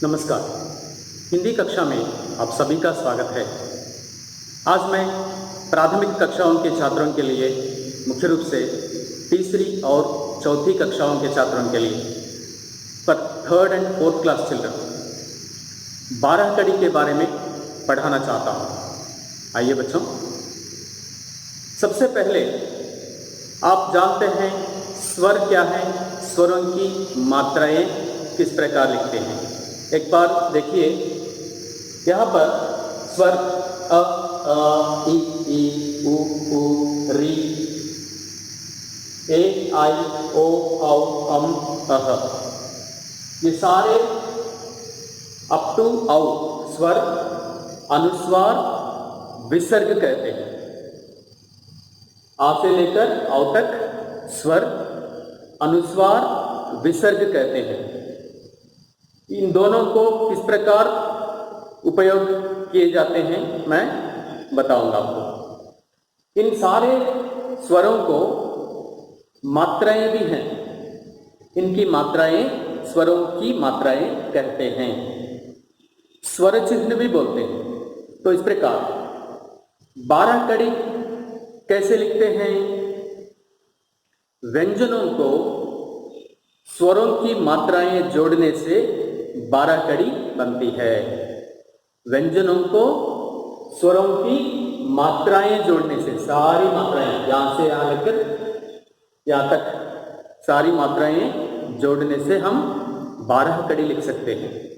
नमस्कार। हिंदी कक्षा में आप सभी का स्वागत है। आज मैं प्राथमिक कक्षाओं के छात्रों के लिए, मुख्य रूप से तीसरी और चौथी कक्षाओं के छात्रों के लिए, पर third and fourth class children 12 कड़ी के बारे में पढ़ाना चाहता हूँ। आइए बच्चों, सबसे पहले आप जानते हैं स्वर क्या है, स्वरों की मात्राएं किस प्रकार लिखते हैं। एक बार देखिए, यहाँ पर स्वर अ, इ, ऊ, री, ए, आई, ओ, औ, अह, ये सारे अप टू औ स्वर अनुस्वार विसर्ग कहते हैं। आ से लेकर औ तक स्वर अनुस्वार विसर्ग कहते हैं। इन दोनों को किस प्रकार उपयोग किए जाते हैं मैं बताऊंगा आपको। इन सारे स्वरों को मात्राएं भी हैं। इनकी मात्राएं स्वरों की मात्राएं कहते हैं। स्वर चिन्ह भी बोलते हैं। तो इस प्रकार 12 कड़ी कैसे लिखते हैं? व्यंजनों को स्वरों की मात्राएं जोड़ने से 12 कड़ी बनती है। व्यंजनों को स्वरों की मात्राएं जोड़ने से, सारी मात्राएं यहां से यहां लेकर यहां तक सारी मात्राएं जोड़ने से हम 12 कड़ी लिख सकते हैं।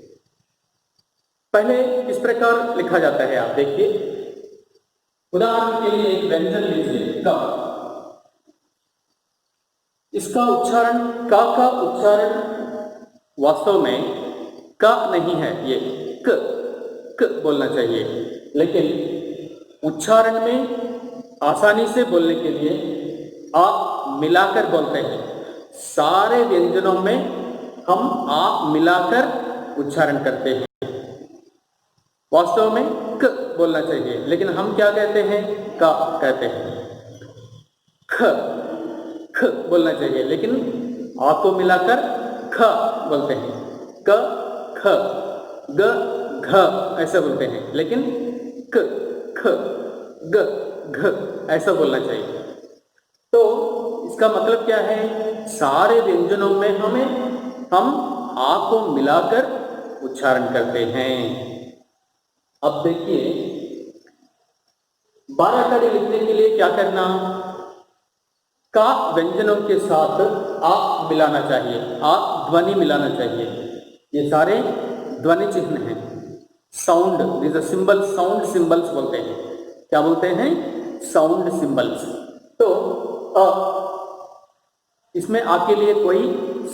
पहले इस प्रकार लिखा जाता है, आप देखिए। उदाहरण के लिए एक व्यंजन लीजिए, क। इसका उच्चारण, का उच्चारण वास्तव में का नहीं है, ये क बोलना चाहिए। लेकिन उच्चारण में आसानी से बोलने के लिए आ मिलाकर बोलते हैं। सारे व्यंजनों में हम आ मिलाकर उच्चारण करते हैं। वास्तव में क बोलना चाहिए, लेकिन हम क्या कहते हैं? का कहते हैं। ख बोलना चाहिए, लेकिन आ को मिलाकर ख बोलते हैं। क, ख, ग, घ ऐसा बोलते हैं, लेकिन क, ख, ग, घ ऐसा बोलना चाहिए। तो इसका मतलब क्या है? सारे व्यंजनों में हम आ को मिलाकर उच्चारण करते हैं। अब देखिए, 12 कड़ी लिखने के लिए क्या करना? का व्यंजनों के साथ आ मिलाना चाहिए, आ ध्वनि मिलाना चाहिए। ये सारे ध्वनि चिन्ह हैं। Sound, this symbol, sound symbols बोलते हैं। क्या बोलते हैं? Sound symbols. तो अ, इसमें आ के लिए कोई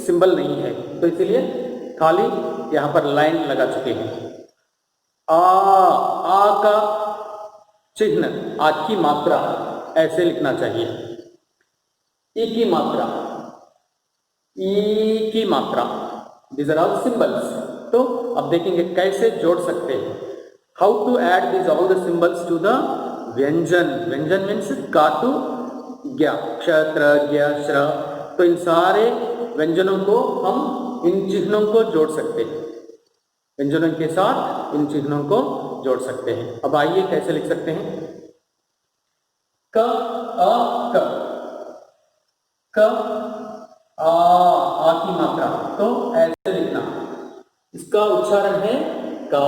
सिंबल नहीं है, तो इसलिए खाली यहां पर लाइन लगा चुके हैं। आ का चिन्ह, आ की मात्रा ऐसे लिखना चाहिए। ई की मात्रा, ई की मात्रा, these are all symbols। तो अब देखेंगे कैसे जोड़ सकते हैं। How to add this all the symbols to the व्यंजन। व्यंजन मीन्स का टू ज्ञ, क्ष, त्र, ज्ञ, श्र। तो इन सारे व्यंजनों को हम इन चिन्हों को जोड़ सकते हैं। व्यंजनों के साथ इन चिन्हों को जोड़ सकते हैं। अब आइए कैसे लिख सकते हैं। क, अ, क, क, आ की मात्रा, तो ऐसे लिखना। इसका उच्चारण है का।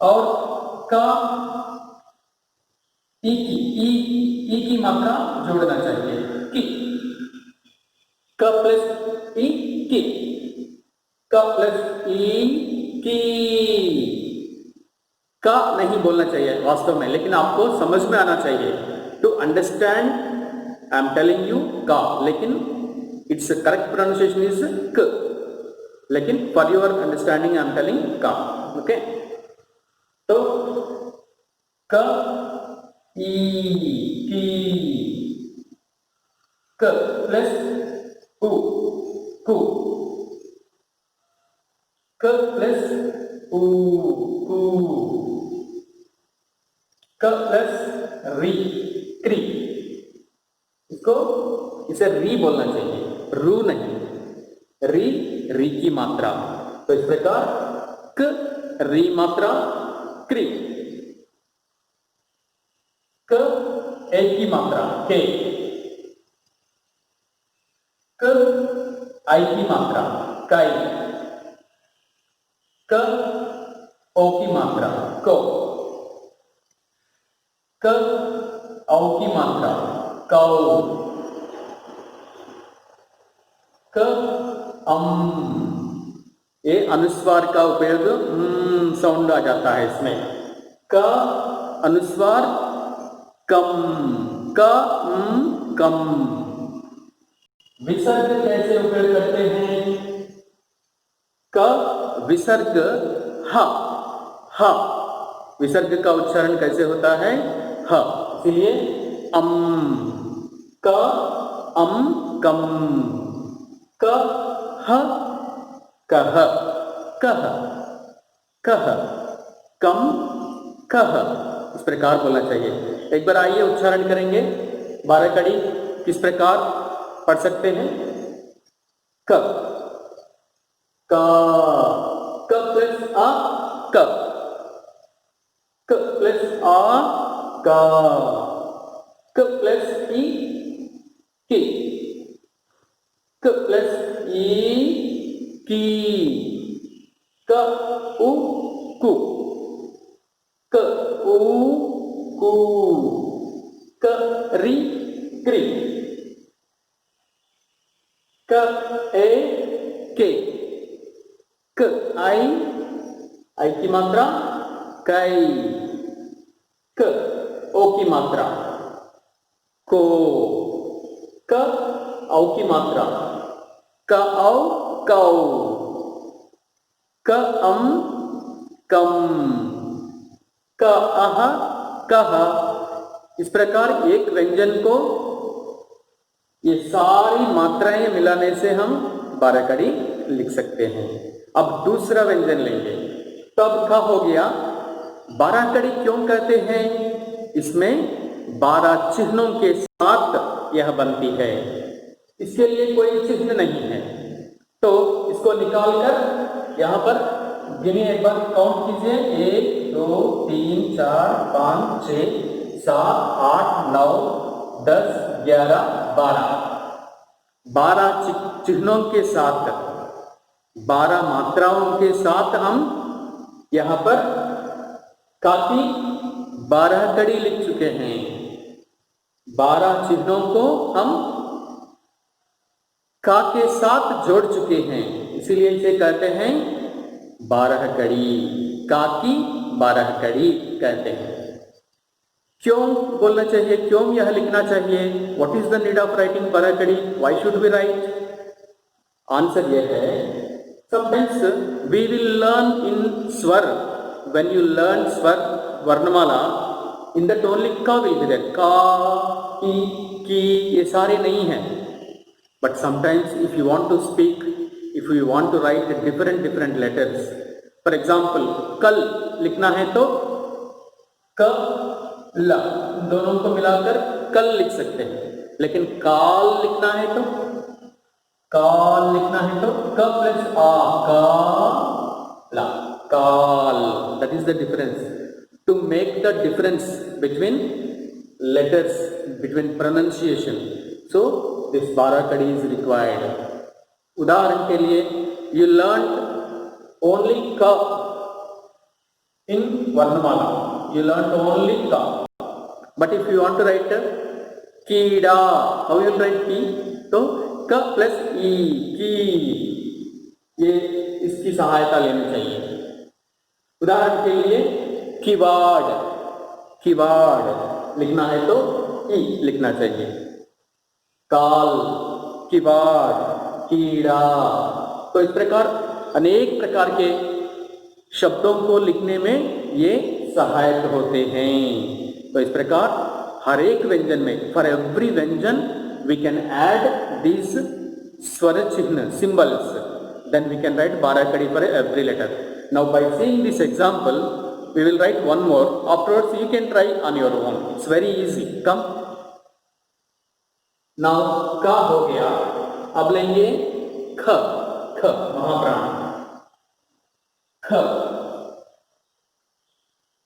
और का, ई की मात्रा जोड़ना चाहिए, की। क प्लस ई, की। क प्लस ई, की। का नहीं बोलना चाहिए वास्तव में, लेकिन आपको समझ में आना चाहिए। To understand I am telling you का, लेकिन its correct pronunciation is क, लेकिन for your understanding I am telling का। ओके, तो क, ई, की। क प्लस उ, कु। क प्लस उ, कु। क प्लस री, क्री। इसको इसे री बोलना चाहिए, रू नहीं। री की मात्रा, तो इस प्रकार क री मात्रा क्री, क एक की मात्रा के, क आई की मात्रा काई, क ओ की मात्रा को, क औ की मात्रा कौ, क ये अनुस्वार का उपयोग साउंड आ जाता है इसमें। क अनुस्वार कम, क कम। विसर्ग कैसे उपयोग करते हैं? क विसर्ग ह, ह विसर्ग का उच्चारण कैसे होता है? ह, इसलिए क कम, क ह कह, कह, कह, कम, कह, इस प्रकार बोलना चाहिए। एक बार आइए उच्चारण करेंगे। 12 कड़ी किस प्रकार पढ़ सकते हैं? क, का, क प्लस आ क, क प्लस आ का, क प्लस ई की, क प्लस ई की, क उ कु, क उ कु, क री क्री, क ए के, क आई की मात्रा कई, क ओ की मात्रा को, क औ की मात्रा क औ कौ, क कम, क अह कह। इस प्रकार एक व्यंजन को ये सारी मात्राएं मिलाने से हम 12 कड़ी लिख सकते हैं। अब दूसरा व्यंजन लेंगे। तब का हो गया। 12 कड़ी क्यों कहते हैं? इसमें 12 चिन्हों के साथ यह बनती है। इसके लिए कोई चिन्ह नहीं है, तो इसको निकालकर यहाँ पर गिनिए, एक बार काउंट कीजिए। 1 2 3 4 5 6 7 8 9 10 11 12। 12 चिन्हों के साथ, 12 मात्राओं के साथ हम यहाँ पर काफी 12 कड़ी लिख चुके हैं। 12 चिन्हों को हम का के साथ जोड़ चुके हैं, इसीलिए इसे कहते हैं 12 कड़ी। का की 12 कड़ी कहते हैं। क्यों बोलना चाहिए? क्यों यह लिखना चाहिए? What is the need of writing 12 कड़ी? Why should we write? Answer यह है, sometimes we will learn in स्वर, व्हेन यू लर्न स्वर वर्णमाला, इन दैट ओनली का विल बी देयर। का, की ये सारे नहीं हैं। But sometimes if you want to speak, if you want to write different letters, for example, कल लिखना है तो क ल दोनों को मिलाकर कल लिख सकते हैं। लेकिन काल लिखना है तो क प्लस आ का ला, काल। That is the difference. To make the difference between letters, between pronunciation, so this 12 kadi is required. उदाहरण के लिए, you learned only ka in varnamala, you learned only ka, but if you want to write कीड़ा, how you write की? तो ka plus e, की, ये इसकी सहायता लेनी चाहिए। उदाहरण के लिए किवाड़, किवाड़ लिखना है तो ई लिखना चाहिए। काल, किवाड़, कीड़ा। तो इस प्रकार अनेक प्रकार के शब्दों को लिखने में ये सहायक होते हैं। तो इस प्रकार हर एक व्यंजन में, फॉर एवरी व्यंजन वी कैन ऐड दिस स्वर चिन्ह, symbols, then we can write 12 कड़ी for every letter. Now by seeing this example we will write one more, afterwards you can try on your own, it's very easy. Come now का हो गया। अब लेंगे ख, ख महाप्राण। ख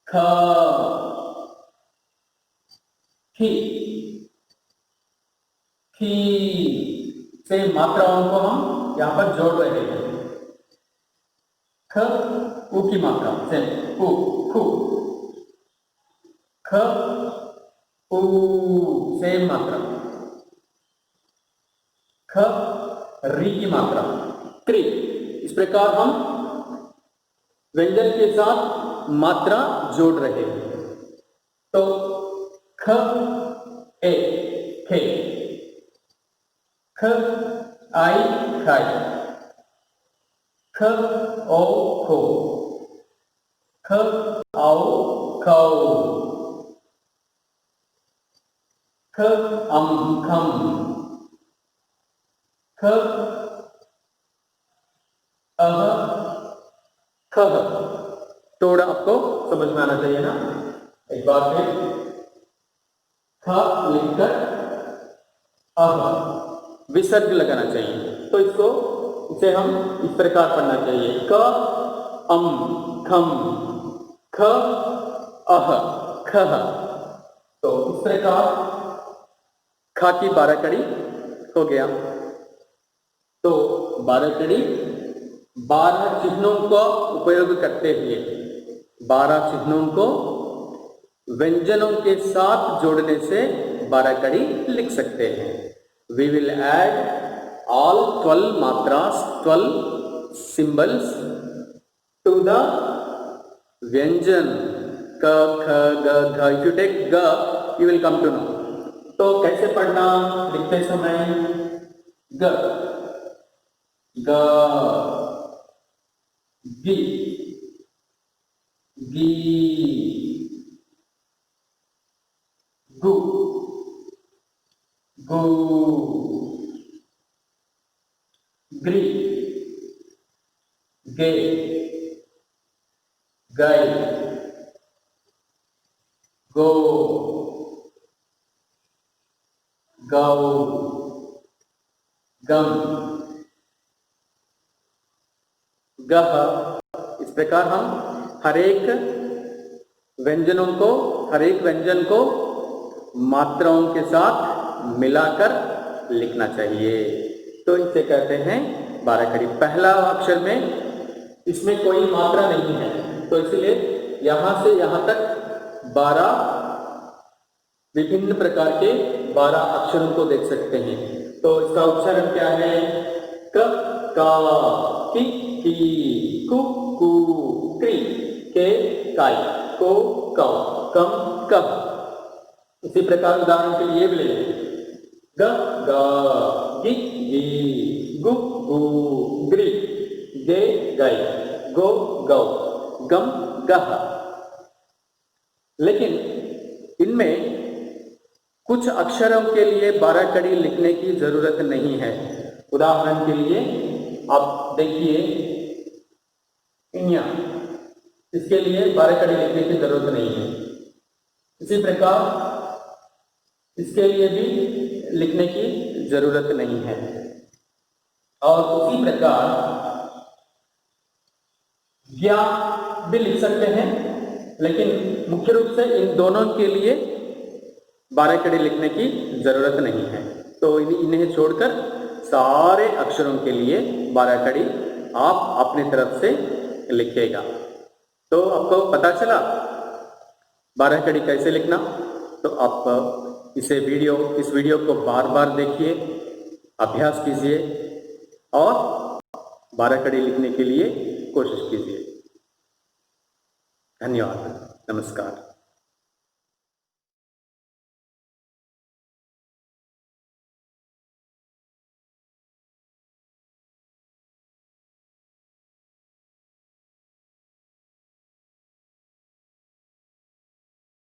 ख खी खी से मात्राओं को हम यहां पर जोड़ रहे हैं। ख उ की मात्रा से उ खु, ख उ सेम मात्रा, ख री की मात्रा क्री। इस प्रकार हम व्यंजन के साथ मात्रा जोड़ रहे हैं। तो ख ए खे, ख आई खाई, ख ओ खो, ख आओ खाओ, ख खम, ख अह खह। थोड़ा आपको समझ में आना चाहिए ना। एक बार फिर ख लिखकर अह विसर्ग लगाना चाहिए। तो इसे हम इस प्रकार पढ़ना चाहिए। क खम, ख अह खह। तो इस प्रकार खा की 12 कड़ी हो गया। तो 12 कड़ी 12 चिन्हों का उपयोग करते हुए 12 चिन्हों को व्यंजनों के साथ जोड़ने से 12 कड़ी लिख सकते हैं। We will add all 12 matras, 12 symbols to the व्यंजन क ख ग घ। If you take ग, you will come to know. तो कैसे पढ़ना लिखते समय? ग ग, गी गी, गु गु, ग्री गे गई, गो गौ, गम गह। इस प्रकार हम हर एक व्यंजन को मात्राओं के साथ मिलाकर लिखना चाहिए। तो इसे कहते हैं 12 कड़ी। पहला अक्षर में इसमें कोई मात्रा नहीं है, तो इसलिए यहां से यहां तक 12 विभिन्न प्रकार के 12 अक्षरों को देख सकते हैं। तो इसका उच्चारण क्या है? क का, की, कु कु, क्री के काई, को कौ, कम कब। इसी प्रकार उदाहरण के लिए भी ले ग ग, गि गी, गु गु, ग्री गे गई, गो गौ, गम गह। लेकिन इनमें कुछ अक्षरों के लिए 12 कड़ी लिखने की जरूरत नहीं है। उदाहरण के लिए आप देखिए इन्या, इसके लिए 12 कड़ी लिखने की जरूरत नहीं है। इसी प्रकार इसके लिए भी लिखने की जरूरत नहीं है। और उसी प्रकार ज्ञा भी लिख सकते हैं, लेकिन मुख्य रूप से इन दोनों के लिए 12 कड़ी लिखने की जरूरत नहीं है। तो इन्हें छोड़कर सारे अक्षरों के लिए 12 कड़ी आप अपनी तरफ से लिखिएगा। तो आपको पता चला 12 कड़ी कैसे लिखना। तो आप इस वीडियो को बार बार देखिए, अभ्यास कीजिए और 12 कड़ी लिखने के लिए कोशिश कीजिए। धन्यवाद, नमस्कार।